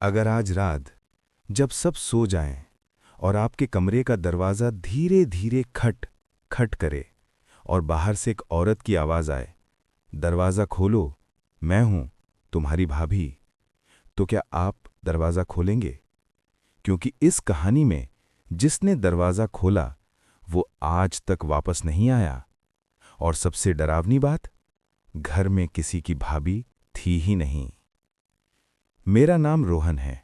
अगर आज रात जब सब सो जाएं और आपके कमरे का दरवाज़ा धीरे धीरे खट खट करे और बाहर से एक औरत की आवाज़ आए, दरवाज़ा खोलो, मैं हूं तुम्हारी भाभी, तो क्या आप दरवाज़ा खोलेंगे? क्योंकि इस कहानी में जिसने दरवाज़ा खोला वो आज तक वापस नहीं आया। और सबसे डरावनी बात, घर में किसी की भाभी थी ही नहीं। मेरा नाम रोहन है।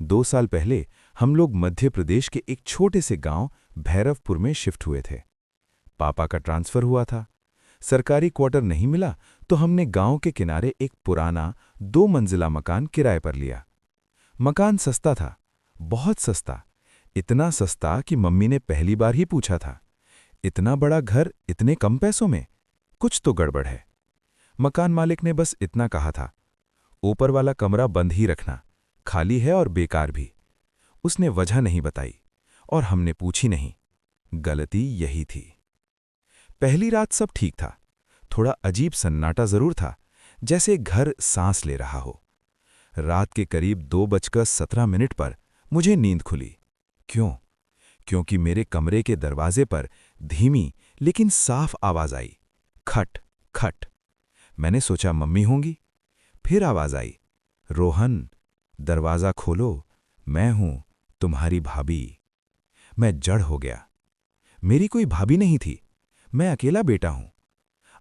2 साल पहले हम लोग मध्य प्रदेश के एक छोटे से गांव भैरवपुर में शिफ्ट हुए थे। पापा का ट्रांसफर हुआ था। सरकारी क्वार्टर नहीं मिला तो हमने गांव के किनारे एक पुराना 2 मंजिला मकान किराए पर लिया। मकान सस्ता था, बहुत सस्ता, इतना सस्ता कि मम्मी ने पहली बार ही पूछा था, इतना बड़ा घर इतने कम पैसों में, कुछ तो गड़बड़ है। मकान मालिक ने बस इतना कहा था, ऊपर वाला कमरा बंद ही रखना, खाली है और बेकार भी। उसने वजह नहीं बताई और हमने पूछी नहीं। गलती यही थी। पहली रात सब ठीक था। थोड़ा अजीब सन्नाटा जरूर था, जैसे घर सांस ले रहा हो। रात के करीब 2:17 पर मुझे नींद खुली। क्यों? क्योंकि मेरे कमरे के दरवाजे पर धीमी लेकिन साफ आवाज आई, खट खट। मैंने सोचा मम्मी होंगी। फिर आवाज आई, रोहन, दरवाजा खोलो, मैं हूं तुम्हारी भाभी। मैं जड़ हो गया। मेरी कोई भाभी नहीं थी, मैं अकेला बेटा हूं।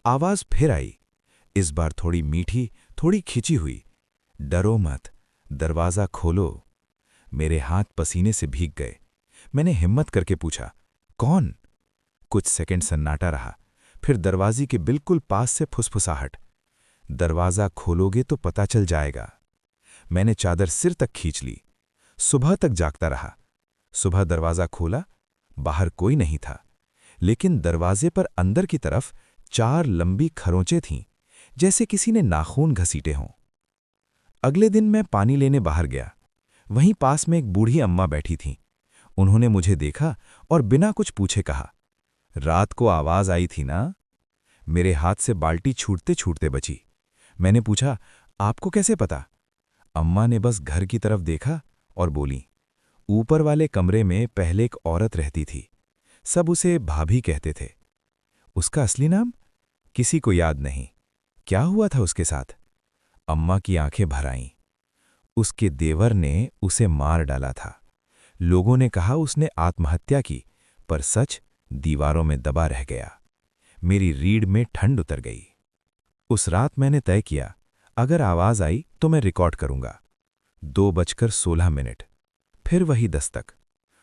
आवाज फिर आई, इस बार थोड़ी मीठी, थोड़ी खिंची हुई, डरो मत, दरवाजा खोलो। मेरे हाथ पसीने से भीग गए। मैंने हिम्मत करके पूछा, कौन? कुछ सेकंड सन्नाटा रहा, फिर दरवाजे के बिल्कुल पास से फुसफुसाहट, दरवाजा खोलोगे तो पता चल जाएगा। मैंने चादर सिर तक खींच ली। सुबह तक जागता रहा। सुबह दरवाजा खोला, बाहर कोई नहीं था, लेकिन दरवाजे पर अंदर की तरफ 4 लंबी खरोंचें थीं, जैसे किसी ने नाखून घसीटे हों। अगले दिन मैं पानी लेने बाहर गया। वहीं पास में एक बूढ़ी अम्मा बैठी थीं। उन्होंने मुझे देखा और बिना कुछ पूछे कहा, रात को आवाज आई थी ना? मेरे हाथ से बाल्टी छूटते छूटते बची। मैंने पूछा, आपको कैसे पता? अम्मा ने बस घर की तरफ देखा और बोली, ऊपर वाले कमरे में पहले एक औरत रहती थी, सब उसे भाभी कहते थे। उसका असली नाम किसी को याद नहीं। क्या हुआ था उसके साथ? अम्मा की आंखें भर आईं। उसके देवर ने उसे मार डाला था। लोगों ने कहा उसने आत्महत्या की, पर सच दीवारों में दबा रह गया। मेरी रीढ़ में ठंड उतर गई। उस रात मैंने तय किया, अगर आवाज आई तो मैं रिकॉर्ड करूंगा। 2:16। फिर वही दस्तक,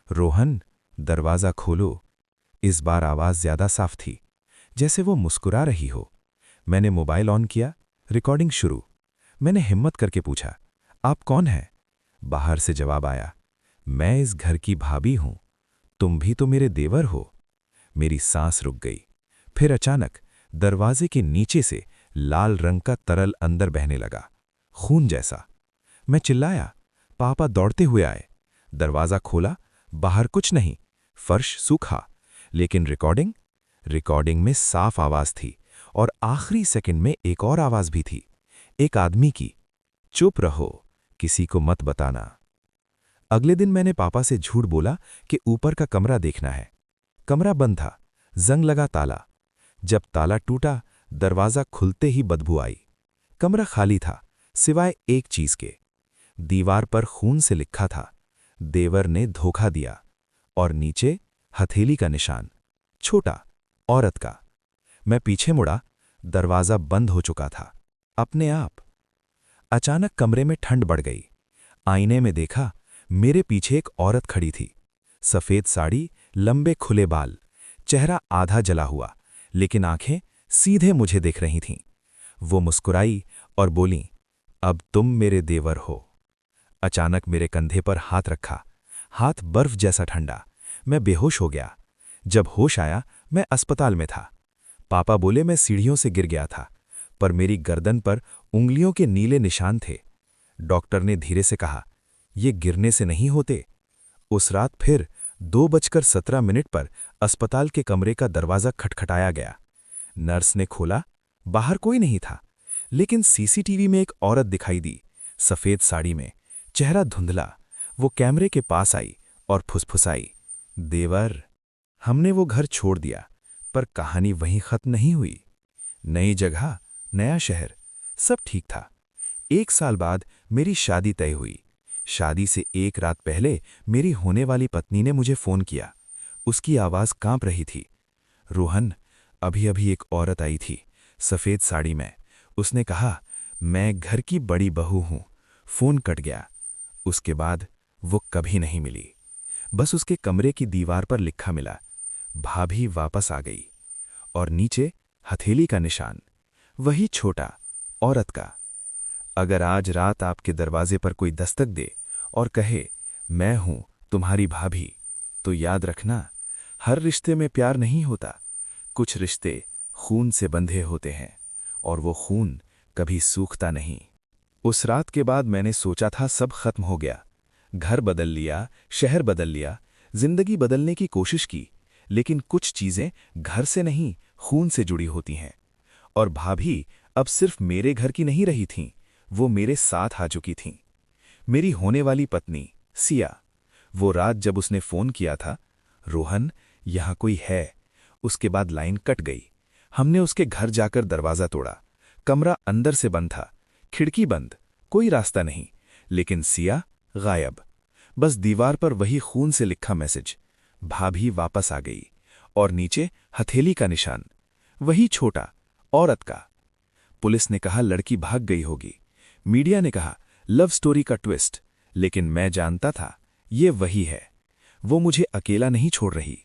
रोहन, दरवाजा खोलो। इस बार आवाज ज्यादा साफ थी, जैसे वो मुस्कुरा रही हो। मैंने मोबाइल ऑन किया, रिकॉर्डिंग शुरू। मैंने हिम्मत करके पूछा, आप कौन हैं? बाहर से जवाब आया, मैं इस घर की भाभी हूं, तुम भी तो मेरे देवर हो। मेरी सांस रुक गई। फिर अचानक दरवाजे के नीचे से लाल रंग का तरल अंदर बहने लगा, खून जैसा। मैं चिल्लाया, पापा दौड़ते हुए आए। दरवाजा खोला, बाहर कुछ नहीं, फर्श सूखा, लेकिन रिकॉर्डिंग में साफ आवाज थी और आखिरी सेकंड में एक और आवाज भी थी, एक आदमी की, चुप रहो, किसी को मत बताना। अगले दिन मैंने पापा से झूठ बोला कि ऊपर का कमरा देखना है। कमरा बंद था, जंग लगा ताला। जब ताला टूटा, दरवाजा खुलते ही बदबू आई। कमरा खाली था, सिवाय एक चीज के। दीवार पर खून से लिखा था, देवर ने धोखा दिया, और नीचे हथेली का निशान, छोटा, औरत का। मैं पीछे मुड़ा, दरवाजा बंद हो चुका था, अपने आप। अचानक कमरे में ठंड बढ़ गई। आईने में देखा, मेरे पीछे एक औरत खड़ी थी। सफेद साड़ी, लंबे खुले बाल, चेहरा आधा जला हुआ, लेकिन आंखें सीधे मुझे देख रही थीं। वो मुस्कुराई और बोली, अब तुम मेरे देवर हो। अचानक मेरे कंधे पर हाथ रखा, हाथ बर्फ जैसा ठंडा। मैं बेहोश हो गया। जब होश आया, मैं अस्पताल में था। पापा बोले मैं सीढ़ियों से गिर गया था, पर मेरी गर्दन पर उंगलियों के नीले निशान थे। डॉक्टर ने धीरे से कहा, ये गिरने से नहीं होते। उस रात फिर 2:17 पर अस्पताल के कमरे का दरवाजा खटखटाया गया। नर्स ने खोला, बाहर कोई नहीं था, लेकिन सीसीटीवी में एक औरत दिखाई दी, सफेद साड़ी में, चेहरा धुंधला। वो कैमरे के पास आई और फुसफुसाई, देवर। हमने वो घर छोड़ दिया, पर कहानी वहीं खत्म नहीं हुई। नई जगह, नया शहर, सब ठीक था। 1 साल बाद मेरी शादी तय हुई। शादी से 1 रात पहले मेरी होने वाली पत्नी ने मुझे फोन किया। उसकी आवाज कांप रही थी। रोहन, अभी अभी एक औरत आई थी, सफेद साड़ी में। उसने कहा, मैं घर की बड़ी बहू हूं। फोन कट गया। उसके बाद वो कभी नहीं मिली। बस उसके कमरे की दीवार पर लिखा मिला, भाभी वापस आ गई। और नीचे हथेली का निशान, वही छोटा, औरत का। अगर आज रात आपके दरवाजे पर कोई दस्तक दे और कहे, मैं हूं तुम्हारी भाभी, तो याद रखना, हर रिश्ते में प्यार नहीं होता। कुछ रिश्ते खून से बंधे होते हैं, और वो खून कभी सूखता नहीं। उस रात के बाद मैंने सोचा था सब खत्म हो गया। घर बदल लिया, शहर बदल लिया, जिंदगी बदलने की कोशिश की, लेकिन कुछ चीजें घर से नहीं, खून से जुड़ी होती हैं। और भाभी अब सिर्फ मेरे घर की नहीं रही थीं, वो मेरे साथ आ चुकी थीं। मेरी होने वाली पत्नी सिया। वो रात जब उसने फोन किया था, रोहन यहां कोई है, उसके बाद लाइन कट गई। हमने उसके घर जाकर दरवाजा तोड़ा। कमरा अंदर से बंद था, खिड़की बंद, कोई रास्ता नहीं। लेकिन सिया गायब। बस दीवार पर वही खून से लिखा मैसेज, भाभी वापस आ गई। और नीचे हथेली का निशान, वही छोटा, औरत का। पुलिस ने कहा लड़की भाग गई होगी। मीडिया ने कहा लव स्टोरी का ट्विस्ट। लेकिन मैं जानता था ये वही है। वो मुझे अकेला नहीं छोड़ रही।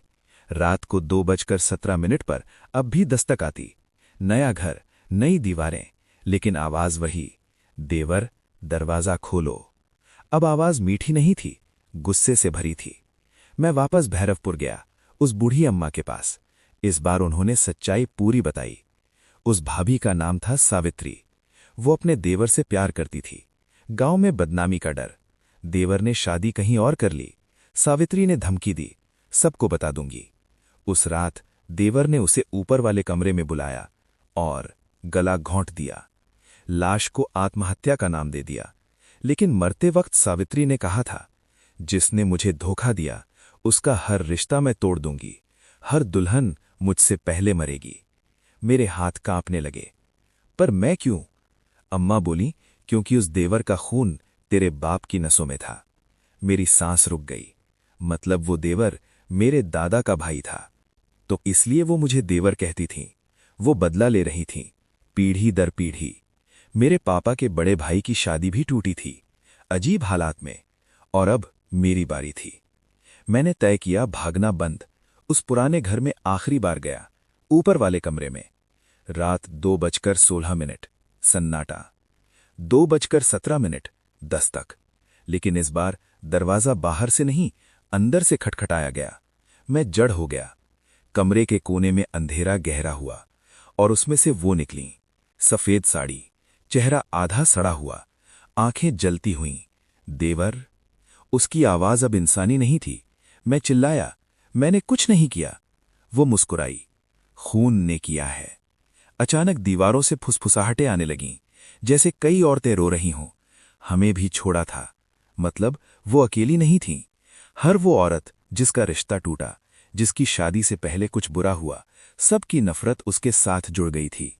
रात को 2:17 पर अब भी दस्तक आती। नया घर, नई दीवारें, लेकिन आवाज वही, देवर दरवाजा खोलो। अब आवाज मीठी नहीं थी, गुस्से से भरी थी। मैं वापस भैरवपुर गया, उस बूढ़ी अम्मा के पास। इस बार उन्होंने सच्चाई पूरी बताई। उस भाभी का नाम था सावित्री। वो अपने देवर से प्यार करती थी। गांव में बदनामी का डर। देवर ने शादी कहीं और कर ली। सावित्री ने धमकी दी, सबको बता दूंगी। उस रात देवर ने उसे ऊपर वाले कमरे में बुलाया और गला घोंट दिया। लाश को आत्महत्या का नाम दे दिया। लेकिन मरते वक्त सावित्री ने कहा था, जिसने मुझे धोखा दिया उसका हर रिश्ता मैं तोड़ दूंगी, हर दुल्हन मुझसे पहले मरेगी। मेरे हाथ कांपने लगे। पर मैं क्यों? अम्मा बोली, क्योंकि उस देवर का खून तेरे बाप की नसों में था। मेरी सांस रुक गई। मतलब वो देवर मेरे दादा का भाई था, तो इसलिए वो मुझे देवर कहती थीं। वो बदला ले रही थीं, पीढ़ी दर पीढ़ी। मेरे पापा के बड़े भाई की शादी भी टूटी थी, अजीब हालात में। और अब मेरी बारी थी। मैंने तय किया भागना बंद। उस पुराने घर में आखिरी बार गया, ऊपर वाले कमरे में। रात 2:16, सन्नाटा। 2:17, दस्तक। लेकिन इस बार दरवाजा बाहर से नहीं, अंदर से खटखटाया गया। मैं जड़ हो गया। कमरे के कोने में अंधेरा गहरा हुआ, और उसमें से वो निकली, सफेद साड़ी, चेहरा आधा सड़ा हुआ, आंखें जलती हुईं। देवर। उसकी आवाज अब इंसानी नहीं थी। मैं चिल्लाया, मैंने कुछ नहीं किया। वो मुस्कुराई, खून ने किया है। अचानक दीवारों से फुसफुसाहटें आने लगीं, जैसे कई औरतें रो रही हों। हमें भी छोड़ा था, मतलब वो अकेली नहीं थीं। हर वो औरत जिसका रिश्ता टूटा, जिसकी शादी से पहले कुछ बुरा हुआ, सबकी नफरत उसके साथ जुड़ गई थी।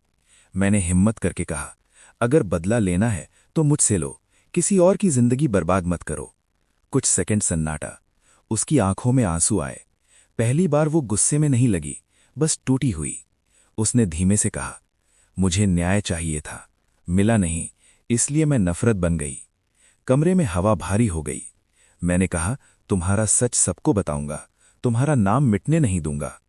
मैंने हिम्मत करके कहा, अगर बदला लेना है तो मुझसे लो, किसी और की जिंदगी बर्बाद मत करो। कुछ सेकंड सन्नाटा। उसकी आंखों में आंसू आए। पहली बार वो गुस्से में नहीं लगी, बस टूटी हुई। उसने धीमे से कहा, मुझे न्याय चाहिए था, मिला नहीं, इसलिए मैं नफरत बन गई। कमरे में हवा भारी हो गई। मैंने कहा, तुम्हारा सच सबको बताऊंगा, तुम्हारा नाम मिटने नहीं दूंगा।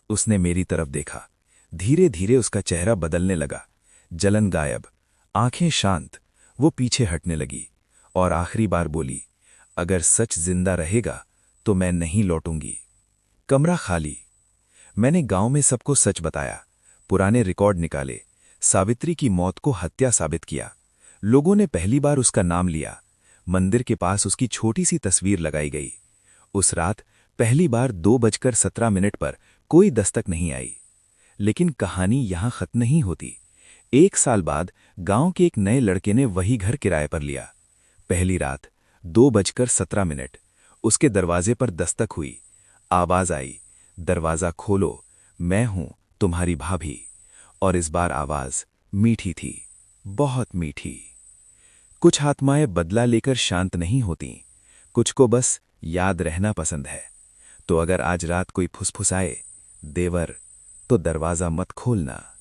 उसने मेरी तरफ देखा। धीरे धीरे उसका चेहरा बदलने लगा। जलन गायब, आंखें शांत। वो पीछे हटने लगी और आखिरी बार बोली, अगर सच जिंदा रहेगा तो मैं नहीं लौटूंगी। कमरा खाली। मैंने गांव में सबको सच बताया, पुराने रिकॉर्ड निकाले, सावित्री की मौत को हत्या साबित किया। लोगों ने पहली बार उसका नाम लिया। मंदिर के पास उसकी छोटी सी तस्वीर लगाई गई। उस रात पहली बार 2:17 पर कोई दस्तक नहीं आई। लेकिन कहानी यहां खत्म नहीं होती। 1 साल बाद गांव के एक नए लड़के ने वही घर किराए पर लिया। पहली रात, 2:17 उसके दरवाजे पर दस्तक हुई। आवाज आई, दरवाजा खोलो, मैं हूं तुम्हारी भाभी। और इस बार आवाज मीठी थी, बहुत मीठी। कुछ आत्माएं बदला लेकर शांत नहीं होती, कुछ को बस याद रहना पसंद है। तो अगर आज रात कोई फुसफुसाए, देवर, तो दरवाजा मत खोलना।